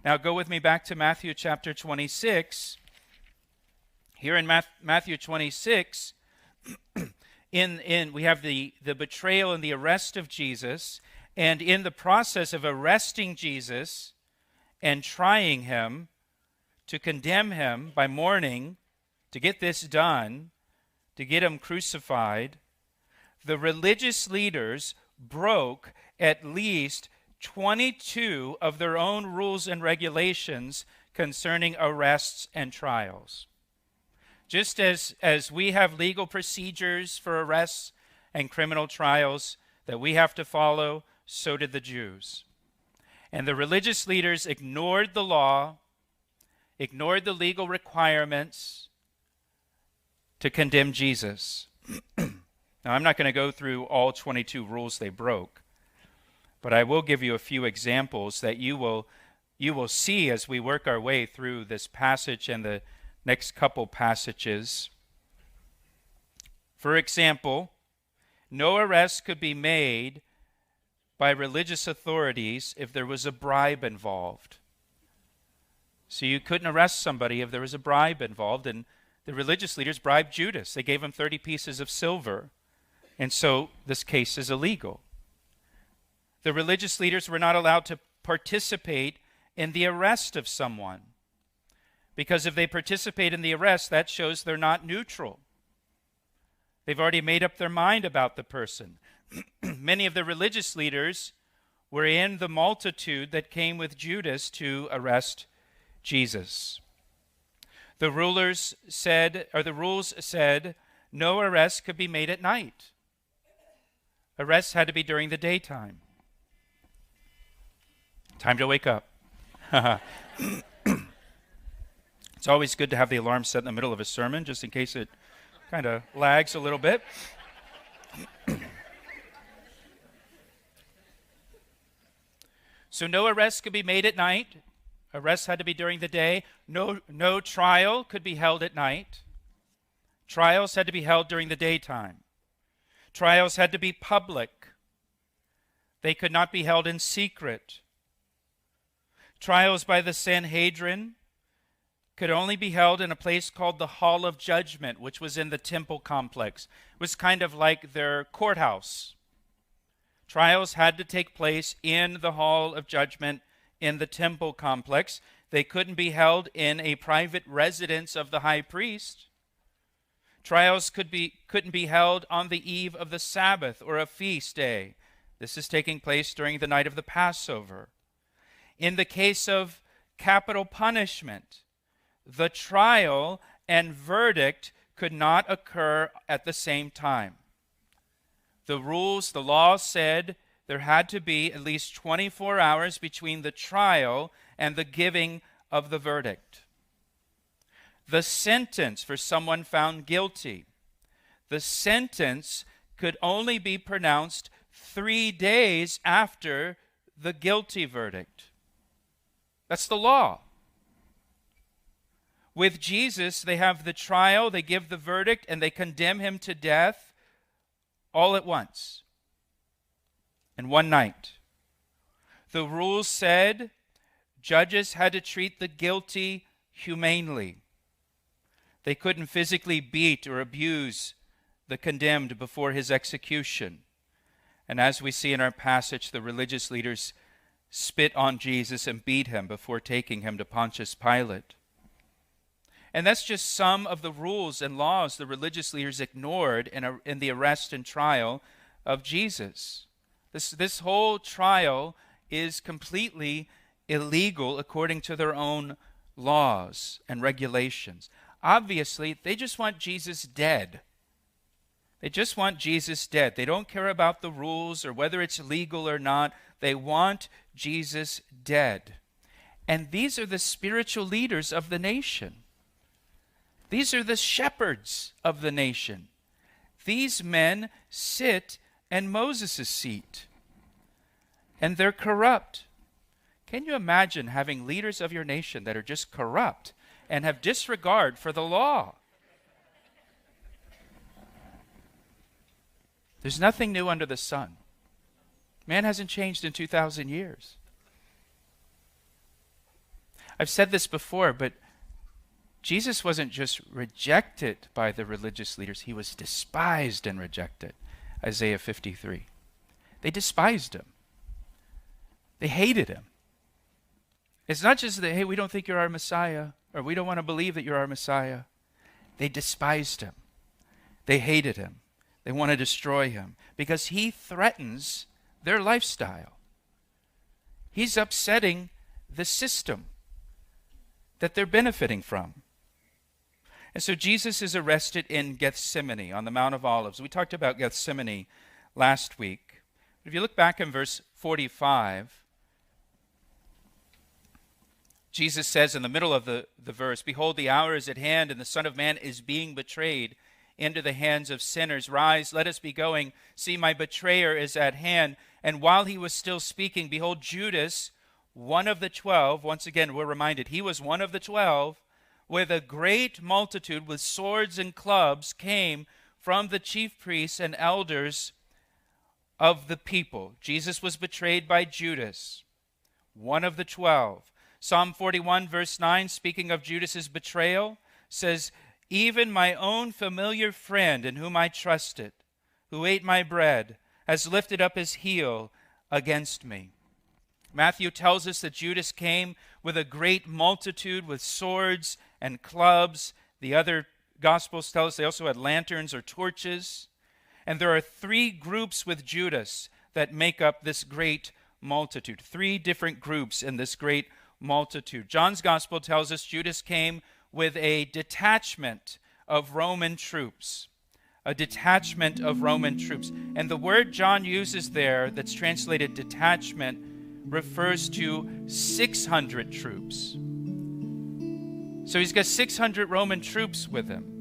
Now go with me back to Matthew chapter 26. Here in Matthew 26, we have the betrayal and the arrest of Jesus. And in the process of arresting Jesus and trying him, to condemn him by morning, to get this done, to get him crucified, the religious leaders broke at least 22 of their own rules and regulations concerning arrests and trials. Just as we have legal procedures for arrests and criminal trials that we have to follow, so did the Jews. And the religious leaders ignored the law, ignored the legal requirements to condemn Jesus. Now, I'm not going to go through all 22 rules they broke, but I will give you a few examples that you will see as we work our way through this passage and the next couple passages. For example, no arrest could be made by religious authorities if there was a bribe involved. So you couldn't arrest somebody if there was a bribe involved, and the religious leaders bribed Judas. They gave him 30 pieces of silver, and so this case is illegal. The religious leaders were not allowed to participate in the arrest of someone, because if they participate in the arrest, that shows they're not neutral. They've already made up their mind about the person. Many of the religious leaders were in the multitude that came with Judas to arrest Jesus. The rules said no arrest could be made at night. Arrests had to be during the daytime. Time to wake up. It's always good to have the alarm set in the middle of a sermon, just in case it kind of lags a little bit. So no arrests could be made at night. Arrests had to be during the day. No trial could be held at night. Trials had to be held during the daytime. Trials had to be public. They could not be held in secret. Trials by the Sanhedrin could only be held in a place called the Hall of Judgment, which was in the temple complex. It was kind of like their courthouse. Trials had to take place in the Hall of Judgment in the temple complex. They couldn't be held in a private residence of the high priest. Trials couldn't be held on the eve of the Sabbath or a feast day. This is taking place during the night of the Passover. In the case of capital punishment, the trial and verdict could not occur at the same time. The law said there had to be at least 24 hours between the trial and the giving of the verdict. The sentence for someone found guilty, the sentence could only be pronounced 3 days after the guilty verdict. That's the law. With Jesus, they have the trial, they give the verdict, and they condemn him to death all at once, in one night. The rules said judges had to treat the guilty humanely. They couldn't physically beat or abuse the condemned before his execution. And as we see in our passage, the religious leaders spit on Jesus and beat him before taking him to Pontius Pilate. And that's just some of the rules and laws the religious leaders ignored in the arrest and trial of Jesus. This whole trial is completely illegal according to their own laws and regulations. Obviously, they just want Jesus dead. They just want Jesus dead. They don't care about the rules or whether it's legal or not. They want Jesus dead. And these are the spiritual leaders of the nation. These are the shepherds of the nation. These men sit in Moses' seat, and they're corrupt. Can you imagine having leaders of your nation that are just corrupt and have disregard for the law? There's nothing new under the sun. Man hasn't changed in 2,000 years. I've said this before, but Jesus wasn't just rejected by the religious leaders. He was despised and rejected. Isaiah 53. They despised him. They hated him. It's not just that, hey, we don't think you're our Messiah, or we don't want to believe that you're our Messiah. They despised him. They hated him. They want to destroy him because he threatens their lifestyle. He's upsetting the system that they're benefiting from. And so Jesus is arrested in Gethsemane on the Mount of Olives. We talked about Gethsemane last week. If you look back in verse 45, Jesus says in the middle of the verse, "Behold, the hour is at hand, and the Son of Man is being betrayed into the hands of sinners. Rise, let us be going. See, my betrayer is at hand." And while he was still speaking, behold, Judas, one of the 12, once again we're reminded, he was one of the 12, with a great multitude with swords and clubs came from the chief priests and elders of the people. Jesus was betrayed by Judas, one of the 12. Psalm 41 verse 9, speaking of Judas's betrayal, says, "Even my own familiar friend in whom I trusted, who ate my bread, has lifted up his heel against me." Matthew tells us that Judas came with a great multitude with swords and clubs. The other Gospels tell us they also had lanterns or torches. And there are three groups with Judas that make up this great multitude. Three different groups in this great multitude. John's Gospel tells us Judas came with a detachment of Roman troops. A detachment of Roman troops. And the word John uses there that's translated detachment refers to 600 troops. So he's got 600 Roman troops with him.